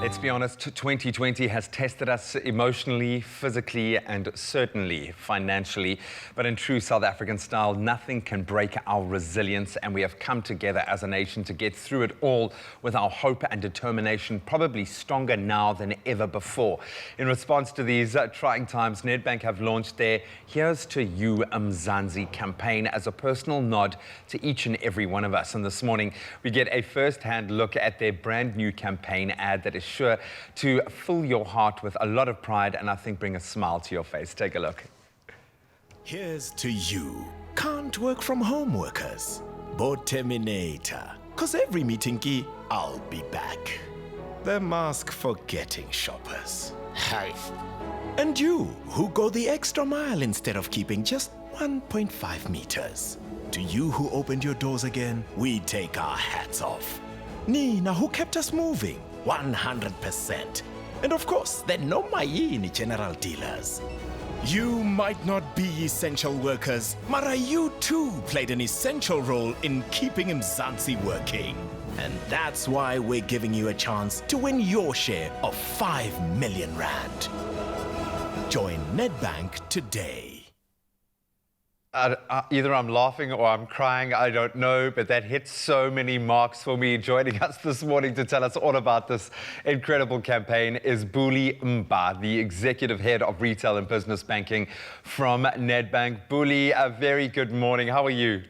Let's be honest, 2020 has tested us emotionally, physically, and certainly financially. But in true South African style, nothing can break our resilience, and we have come together as a nation to get through it all with our hope and determination, probably stronger now than ever before. In response to these trying times, Nedbank have launched their Here's to You Mzansi campaign as a personal nod to each and every one of us. And this morning, we get a first-hand look at their brand new campaign ad that is sure to fill your heart with a lot of pride and I think bring a smile to your face. Take a look. Here's to you. Can't work from home workers. Board terminator. Cause every meeting key, I'll be back. The mask forgetting shoppers. Hi. And you, who go the extra mile instead of keeping just 1.5 meters. To you who opened your doors again, we take our hats off. Nina, who kept us moving, 100%. And of course, there no mayini general dealers. You might not be essential workers, Mara, you too played an essential role in keeping Mzansi working. And that's why we're giving you a chance to win your share of 5 million rand. Join Nedbank today. Either I'm laughing or I'm crying, I don't know, but that hits so many marks for me. Joining us this morning to tell us all about this incredible campaign is Buli Mbha, the Executive Head of Retail and Business Banking from Nedbank. Buli, a very good morning. How are you?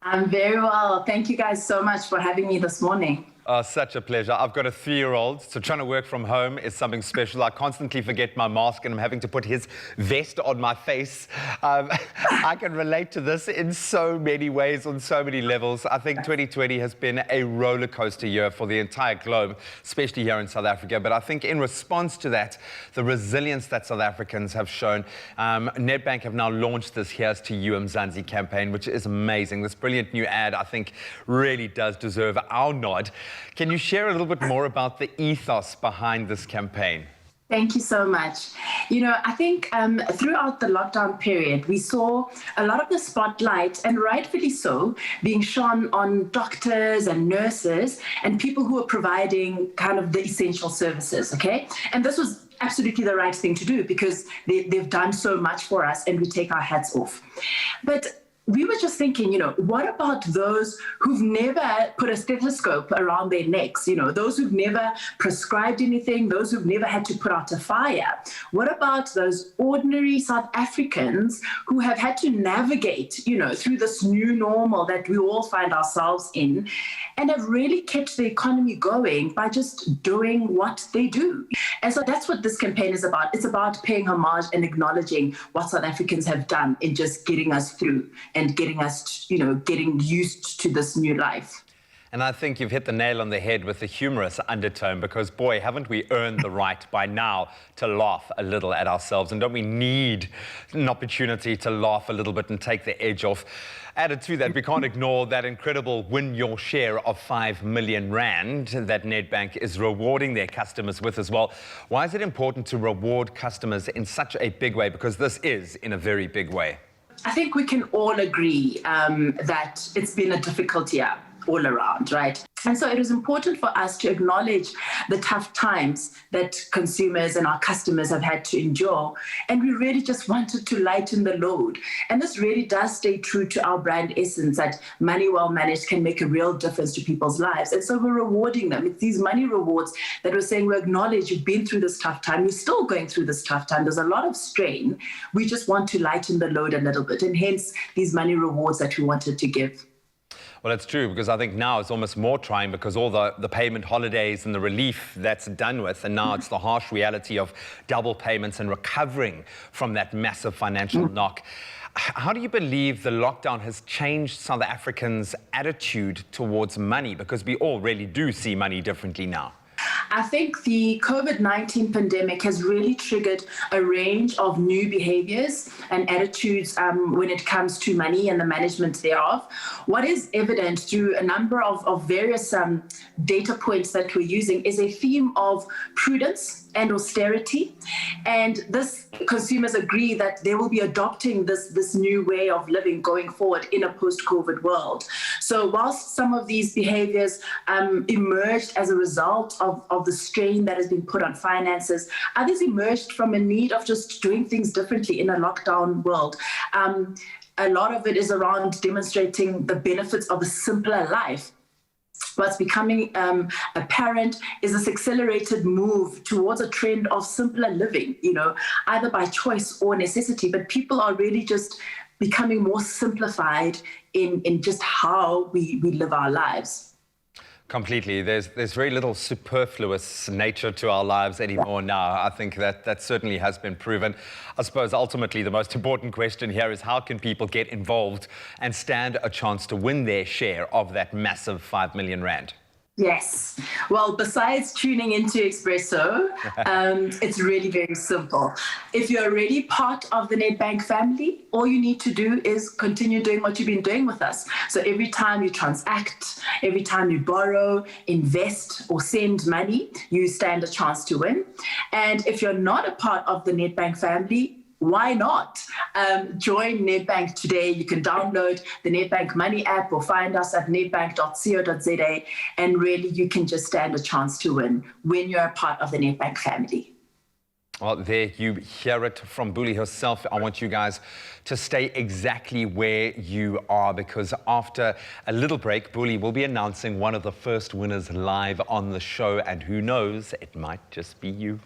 I'm very well. Thank you guys so much for having me this morning. Such a pleasure. I've got a 3-year-old, so trying to work from home is something special. I constantly forget my mask and I'm having to put his vest on my face. I can relate to this in so many ways, on so many levels. I think 2020 has been a roller coaster year for the entire globe, especially here in South Africa. But I think in response to that, the resilience that South Africans have shown, Nedbank have now launched this Here's to You Mzansi campaign, which is amazing. This brilliant new ad, I think, really does deserve our nod. Can you share a little bit more about the ethos behind this campaign? Thank you so much. You know, I think throughout the lockdown period, we saw a lot of the spotlight, and rightfully so, being shone on doctors and nurses and people who are providing kind of the essential services, okay? And this was absolutely the right thing to do because they've done so much for us and we take our hats off. But we were just thinking, you know, what about those who've never put a stethoscope around their necks, you know, those who've never prescribed anything, those who've never had to put out a fire? What about those ordinary South Africans who have had to navigate, you know, through this new normal that we all find ourselves in and have really kept the economy going by just doing what they do? And so that's what this campaign is about. It's about paying homage and acknowledging what South Africans have done in just getting us through and getting us, you know, getting used to this new life. And I think you've hit the nail on the head with the humorous undertone because, boy, haven't we earned the right by now to laugh a little at ourselves? And don't we need an opportunity to laugh a little bit and take the edge off? Added to that, we can't ignore that incredible win your share of 5 million rand that Nedbank is rewarding their customers with as well. Why is it important to reward customers in such a big way? Because this is in a very big way. I think we can all agree that it's been a difficult year all around, right? And so it was important for us to acknowledge the tough times that consumers and our customers have had to endure. And we really just wanted to lighten the load. And this really does stay true to our brand essence that money well managed can make a real difference to people's lives. And so we're rewarding them. It's these money rewards that we're saying we acknowledge you've been through this tough time. You're still going through this tough time. There's a lot of strain. We just want to lighten the load a little bit. And hence these money rewards that we wanted to give. Well, it's true, because I think now it's almost more trying because all the payment holidays and the relief that's done with, and now it's the harsh reality of double payments and recovering from that massive financial knock. How do you believe the lockdown has changed South Africans' attitude towards money? Because we all really do see money differently now. I think the COVID-19 pandemic has really triggered a range of new behaviors and attitudes when it comes to money and the management thereof. What is evident through a number of various data points that we're using is a theme of prudence and austerity. And this consumers agree that they will be adopting this new way of living going forward in a post-COVID world. So whilst some of these behaviors emerged as a result of the strain that has been put on finances, others emerged from a need of just doing things differently in a lockdown world. A lot of it is around demonstrating the benefits of a simpler life. What's becoming apparent is this accelerated move towards a trend of simpler living, either by choice or necessity. But people are really just becoming more simplified in just how we live our lives. Completely. There's very little superfluous nature to our lives anymore now. I think that certainly has been proven. I suppose ultimately the most important question here is how can people get involved and stand a chance to win their share of that massive 5 million rand? Yes. Well, besides tuning into Expresso, it's really very simple. If you're already part of the Nedbank family, all you need to do is continue doing what you've been doing with us. So every time you transact, every time you borrow, invest, or send money, you stand a chance to win. And if you're not a part of the Nedbank family, why not? Join Nedbank today. You can download the Nedbank Money app or find us at nedbank.co.za, and really you can just stand a chance to win when you're a part of the Nedbank family. Well, there you hear it from Buli herself. I want you guys to stay exactly where you are, because after a little break, Buli will be announcing one of the first winners live on the show, and who knows, it might just be you.